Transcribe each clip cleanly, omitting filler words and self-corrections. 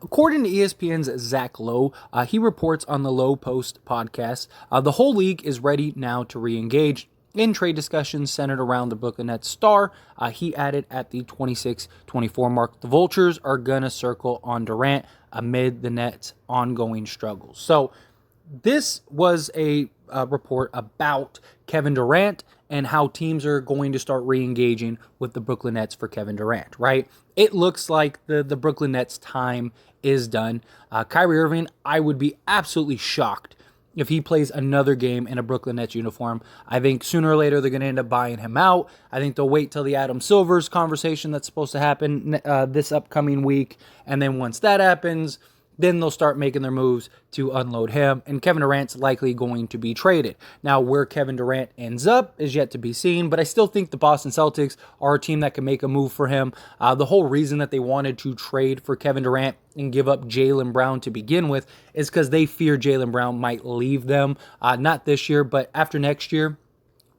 According to ESPN's Zach Lowe, he reports on the Lowe Post podcast, the whole league is ready now to re-engage in trade discussions centered around the Brooklyn Nets star. He added at the 26-24 mark, the Vultures are going to circle on Durant amid the Nets' ongoing struggles. So this was a report about Kevin Durant and how teams are going to start re-engaging with the Brooklyn Nets for Kevin Durant, right? It looks like the Brooklyn Nets' time is done. Kyrie Irving, I would be absolutely shocked if he plays another game in a Brooklyn Nets uniform. I think sooner or later they're going to end up buying him out. I think they'll wait till the Adam Silver's conversation that's supposed to happen this upcoming week. And then once that happens, then they'll start making their moves to unload him, and Kevin Durant's likely going to be traded. Now, where Kevin Durant ends up is yet to be seen, but I still think the Boston Celtics are a team that can make a move for him. The whole reason that they wanted to trade for Kevin Durant and give up Jaylen Brown to begin with is because they fear Jaylen Brown might leave them, not this year, but after next year.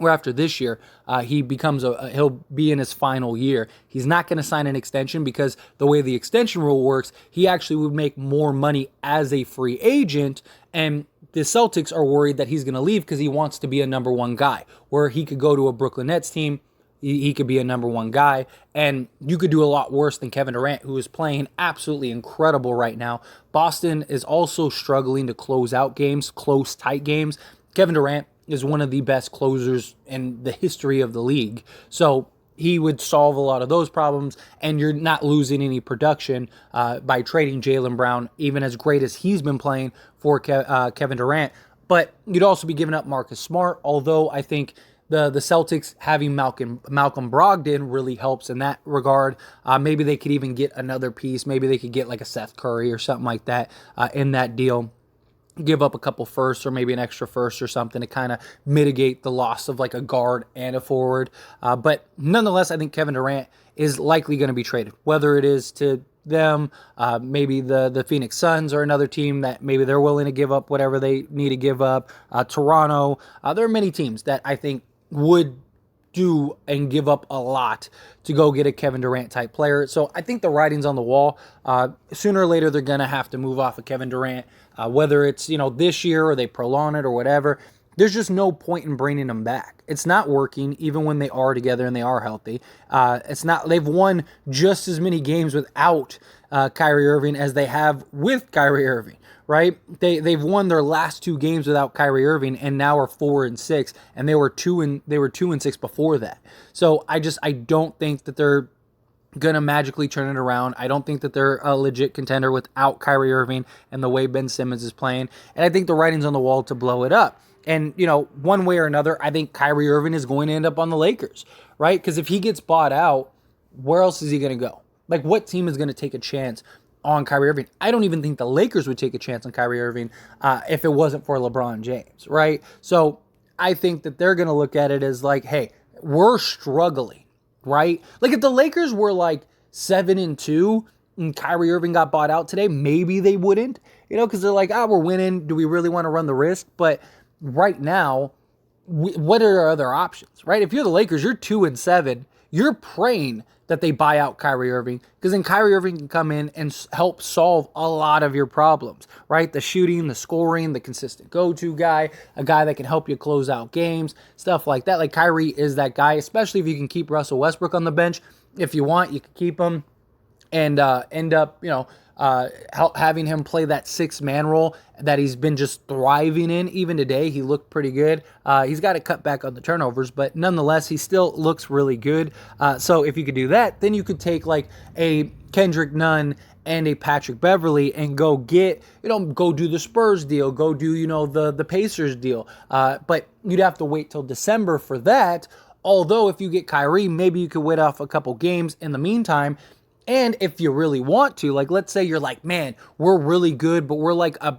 Or after this year, he'll be in his final year. He's not going to sign an extension because the way the extension rule works, he actually would make more money as a free agent. And the Celtics are worried that he's going to leave because he wants to be a number one guy. Where he could go to a Brooklyn Nets team, he could be a number one guy. And you could do a lot worse than Kevin Durant, who is playing absolutely incredible right now. Boston is also struggling to close out games, close, tight games. Kevin Durant is one of the best closers in the history of the league. So he would solve a lot of those problems, and you're not losing any production by trading Jaylen Brown, even as great as he's been playing for Kevin Durant. But you'd also be giving up Marcus Smart, although I think the Celtics having Malcolm Brogdon really helps in that regard. Maybe they could even get another piece. Maybe they could get like a Seth Curry or something like that in that deal. Give up a couple firsts or maybe an extra first or something to kind of mitigate the loss of like a guard and a forward. But nonetheless, I think Kevin Durant is likely going to be traded, whether it is to them, maybe the Phoenix Suns or another team that maybe they're willing to give up whatever they need to give up. Toronto. There are many teams that I think would do and give up a lot to go get a Kevin Durant type player. So I think the writing's on the wall. Sooner or later, they're going to have to move off of Kevin Durant, whether it's, this year or they prolong it or whatever. There's just no point in bringing him back. It's not working, even when they are together and they are healthy. They've won just as many games without Kyrie Irving as they have with Kyrie Irving, right? They've won their last two games without Kyrie Irving and now are 4-6, and they were 2-6 before that. So I don't think that they're gonna magically turn it around. I don't think that they're a legit contender without Kyrie Irving and the way Ben Simmons is playing. And I think the writing's on the wall to blow it up. And, one way or another, I think Kyrie Irving is going to end up on the Lakers, right? Because if he gets bought out, where else is he going to go? Like, what team is going to take a chance on Kyrie Irving? I don't even think the Lakers would take a chance on Kyrie Irving if it wasn't for LeBron James, right? So I think that they're going to look at it as like, hey, we're struggling, right? Like, if the Lakers were like 7-2 and Kyrie Irving got bought out today, maybe they wouldn't, because they're like, we're winning. Do we really want to run the risk? But right now, what are our other options, right? If you're the Lakers, you're 2-7. You're praying that they buy out Kyrie Irving, because then Kyrie Irving can come in and help solve a lot of your problems, right? The shooting, the scoring, the consistent go-to guy, a guy that can help you close out games, stuff like that. Like, Kyrie is that guy, especially if you can keep Russell Westbrook on the bench. If you want, you can keep him and end up, having him play that 6-man role that he's been just thriving in. Even today, he looked pretty good. He's got to cut back on the turnovers, but nonetheless, he still looks really good. So if you could do that, then you could take like a Kendrick Nunn and a Patrick Beverley and go get, go do the Spurs deal, go do, the Pacers deal. But you'd have to wait till December for that. Although if you get Kyrie, maybe you could wait off a couple games in the meantime. And if you really want to, like, let's say you're like, man, we're really good, but we're like a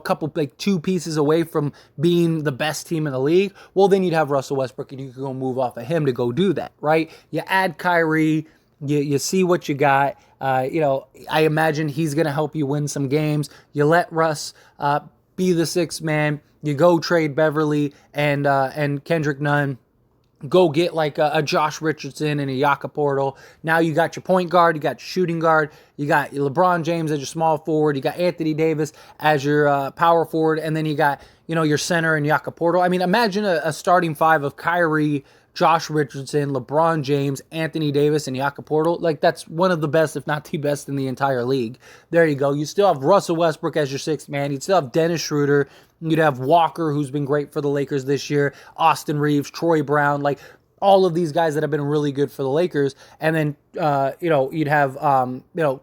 couple, like 2 pieces away from being the best team in the league. Well, then you'd have Russell Westbrook and you could go move off of him to go do that, right? You add Kyrie, you see what you got. I imagine he's going to help you win some games. You let Russ be the 6th man. You go trade Beverly and Kendrick Nunn. go get like a Josh Richardson and a Jakob Portal. Now you got your point guard, you got your shooting guard, you got LeBron James as your small forward, you got Anthony Davis as your power forward, and then you got, your center and Jakob Portal. I mean, imagine a starting five of Kyrie, Josh Richardson, LeBron James, Anthony Davis, and Jakob Portal. Like, that's one of the best, if not the best, in the entire league. There you go. You still have Russell Westbrook as your sixth man. You'd still have Dennis Schroeder. You'd have Walker, who's been great for the Lakers this year. Austin Reeves, Troy Brown, like all of these guys that have been really good for the Lakers. And then, you'd have,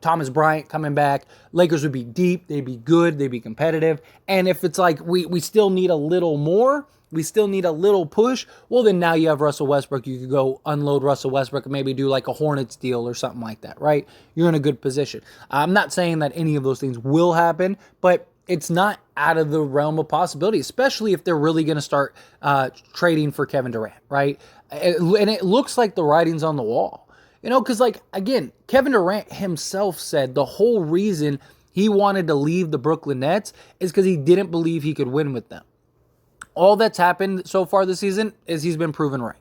Thomas Bryant coming back. Lakers would be deep. They'd be good. They'd be competitive. And if it's like we still need a little more, we still need a little push, well, then now you have Russell Westbrook. You could go unload Russell Westbrook and maybe do like a Hornets deal or something like that, right? You're in a good position. I'm not saying that any of those things will happen, but it's not out of the realm of possibility, especially if they're really going to start trading for Kevin Durant, right? And it looks like the writing's on the wall, because, like, again, Kevin Durant himself said the whole reason he wanted to leave the Brooklyn Nets is because he didn't believe he could win with them. All that's happened so far this season is he's been proven right.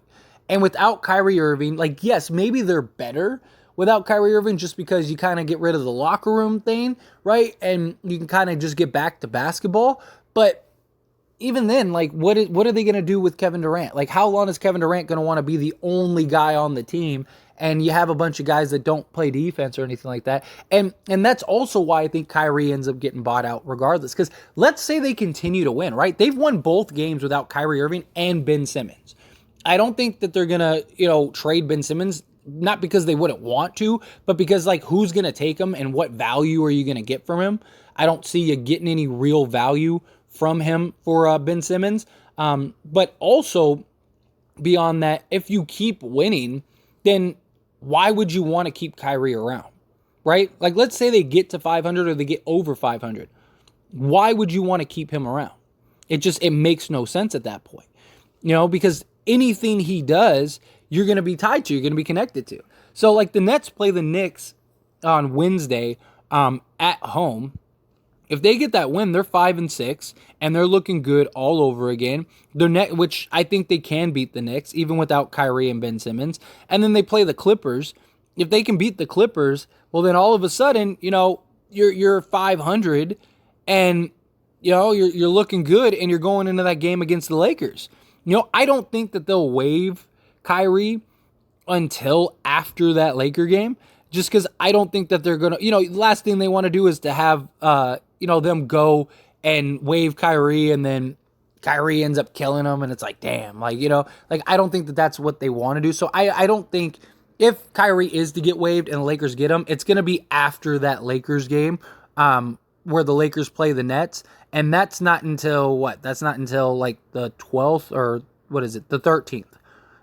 And without Kyrie Irving, like, yes, maybe they're better without Kyrie Irving just because you kind of get rid of the locker room thing, right? And you can kind of just get back to basketball. But even then, like, what are they going to do with Kevin Durant? Like, how long is Kevin Durant going to want to be the only guy on the team? And you have a bunch of guys that don't play defense or anything like that. And that's also why I think Kyrie ends up getting bought out regardless. Because let's say they continue to win, right? They've won both games without Kyrie Irving and Ben Simmons. I don't think that they're going to, trade Ben Simmons, not because they wouldn't want to, but because, like, who's going to take him and what value are you going to get from him? I don't see you getting any real value from him for Ben Simmons. But also, beyond that, if you keep winning, then why would you want to keep Kyrie around, right? Like, let's say they get to 500 or they get over 500. Why would you want to keep him around? It makes no sense at that point, because anything he does, you're going to be tied to, you're going to be connected to. So, like, the Nets play the Knicks on Wednesday at home. If they get that win, they're 5-6, and they're looking good all over again. Which I think they can beat the Knicks, even without Kyrie and Ben Simmons. And then they play the Clippers. If they can beat the Clippers, well, then all of a sudden, you're 500, and you're looking good, and you're going into that game against the Lakers. I don't think that they'll waive Kyrie until after that Laker game, just because I don't think that they're gonna. The last thing they want to do is to have them go and waive Kyrie, and then Kyrie ends up killing them, and it's like, damn, like, I don't think that that's what they want to do. So I don't think if Kyrie is to get waived and the Lakers get him, it's going to be after that Lakers game where the Lakers play the Nets, and that's not until what? That's not until like the 12th, or what is it? The 13th.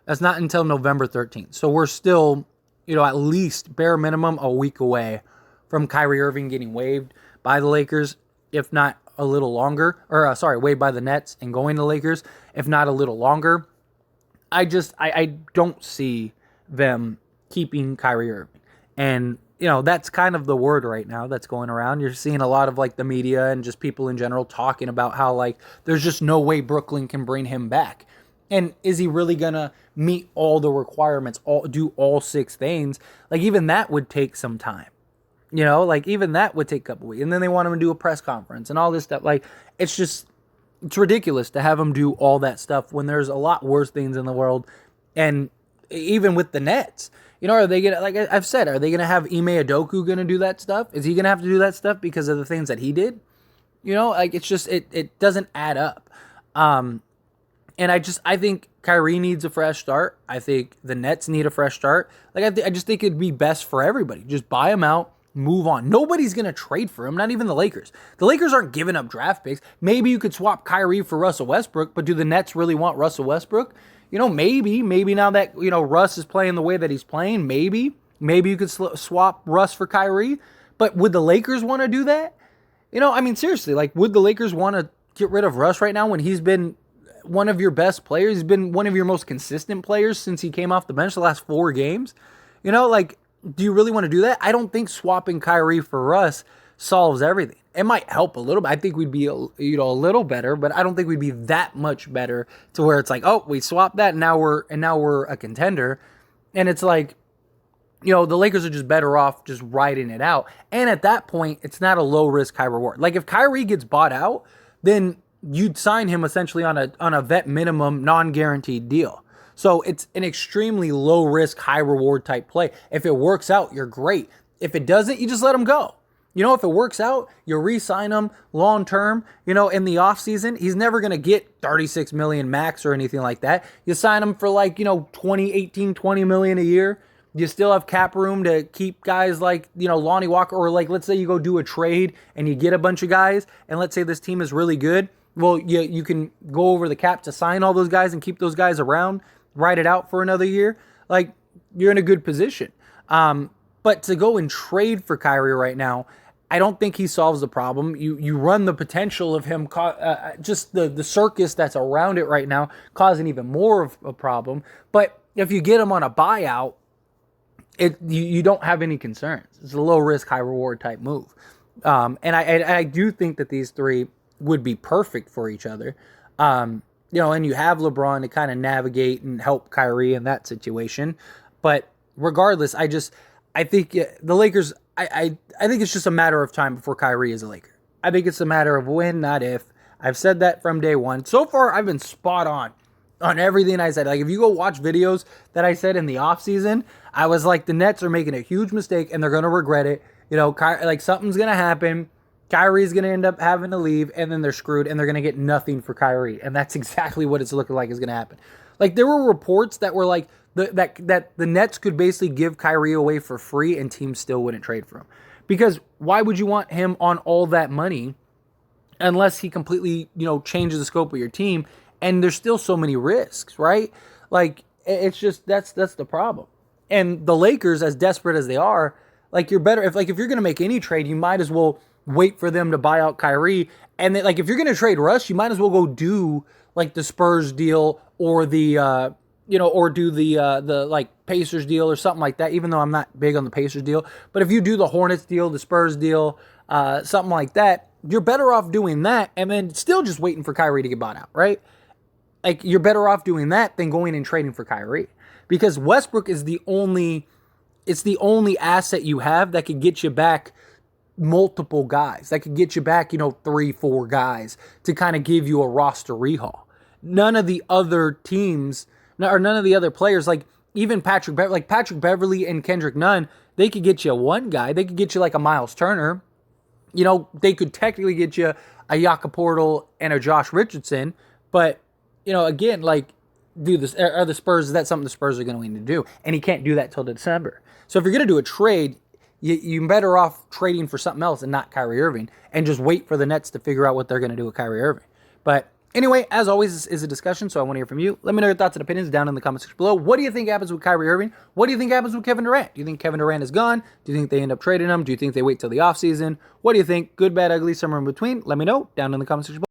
That's not until November 13th. So we're still, at least bare minimum a week away from Kyrie Irving getting waived by the Lakers, if not a little longer, waived by the Nets and going to the Lakers, if not a little longer. I don't see them keeping Kyrie Irving. And, that's kind of the word right now that's going around. You're seeing a lot of, like, the media and just people in general talking about how, like, there's just no way Brooklyn can bring him back. And is he really going to meet all the requirements, do all 6 things? Like, even that would take some time. Even that would take a couple weeks. And then they want him to do a press conference and all this stuff. Like, it's ridiculous to have him do all that stuff when there's a lot worse things in the world. And even with the Nets, are they going to, like I've said, are they going to have Ime Udoka going to do that stuff? Is he going to have to do that stuff because of the things that he did? It's just, it doesn't add up. And I think Kyrie needs a fresh start. I think the Nets need a fresh start. Like, I just think it'd be best for everybody. Just buy him out, move on. Nobody's going to trade for him, not even the Lakers. The Lakers aren't giving up draft picks. Maybe you could swap Kyrie for Russell Westbrook, but do the Nets really want Russell Westbrook? Maybe now that, Russ is playing the way that he's playing, maybe you could swap Russ for Kyrie. But would the Lakers want to do that? Seriously, like, would the Lakers want to get rid of Russ right now when he's been one of your best players? He's been one of your most consistent players since he came off the bench the last 4 games. Do you really want to do that? I don't think swapping Kyrie for Russ solves everything. It might help a little bit. I think we'd be, a little better, but I don't think we'd be that much better to where it's like, oh, we swapped that, and now we're a contender. And it's like, the Lakers are just better off just riding it out. And at that point, it's not a low risk, high reward. Like if Kyrie gets bought out, then you'd sign him essentially on a vet minimum, non-guaranteed deal. So it's an extremely low risk, high reward type play. If it works out, you're great. If it doesn't, you just let him go. If it works out, you re-sign him long-term, in the offseason. He's never going to get $36 million max or anything like that. You sign him for like, 20 million a year. You still have cap room to keep guys like, Lonnie Walker, or like, let's say you go do a trade and you get a bunch of guys, and let's say this team is really good. Well, you can go over the cap to sign all those guys and keep those guys around, ride it out for another year. Like, you're in a good position. But to go and trade for Kyrie right now, I don't think he solves the problem. You run the potential of him, just the circus that's around it right now, causing even more of a problem. But if you get him on a buyout, you don't have any concerns. It's a low risk, high reward type move. And I do think that these three would be perfect for each other. And you have LeBron to kind of navigate and help Kyrie in that situation. But regardless, I think the Lakers, I think it's just a matter of time before Kyrie is a Laker. I think it's a matter of when, not if. I've said that from day one. So far, I've been spot on everything I said. Like, if you go watch videos that I said in the offseason, I was like, the Nets are making a huge mistake, and they're going to regret it. Like, something's going to happen. Kyrie's going to end up having to leave, and then they're screwed, and they're going to get nothing for Kyrie. And that's exactly what it's looking like is going to happen. Like, there were reports that were like, that the Nets could basically give Kyrie away for free and teams still wouldn't trade for him. Because why would you want him on all that money unless he completely, changes the scope of your team? And there's still so many risks, right? Like, it's just, that's the problem. And the Lakers, as desperate as they are, like, you're better, if you're going to make any trade, you might as well wait for them to buy out Kyrie. And then, like, if you're going to trade Russ, you might as well go do like the Spurs deal or the, or do the like Pacers deal or something like that, even though I'm not big on the Pacers deal. But if you do the Hornets deal, the Spurs deal, something like that, you're better off doing that and then still just waiting for Kyrie to get bought out, right? Like, you're better off doing that than going and trading for Kyrie. Because Westbrook is the only asset you have that could get you back multiple guys. That could get you back, 3-4 guys to kind of give you a roster rehaul. None of the other teams, or none of the other players, like even Patrick Beverley and Kendrick Nunn, they could get you one guy. They could get you like a Miles Turner. They could technically get you a Jakob Poeltl and a Josh Richardson. But, again, like, are the Spurs, is that something the Spurs are going to need to do? And he can't do that till December. So if you're going to do a trade, you're better off trading for something else and not Kyrie Irving and just wait for the Nets to figure out what they're going to do with Kyrie Irving. But anyway, as always, this is a discussion, so I want to hear from you. Let me know your thoughts and opinions down in the comment section below. What do you think happens with Kyrie Irving? What do you think happens with Kevin Durant? Do you think Kevin Durant is gone? Do you think they end up trading him? Do you think they wait till the offseason? What do you think? Good, bad, ugly, somewhere in between? Let me know down in the comment section below.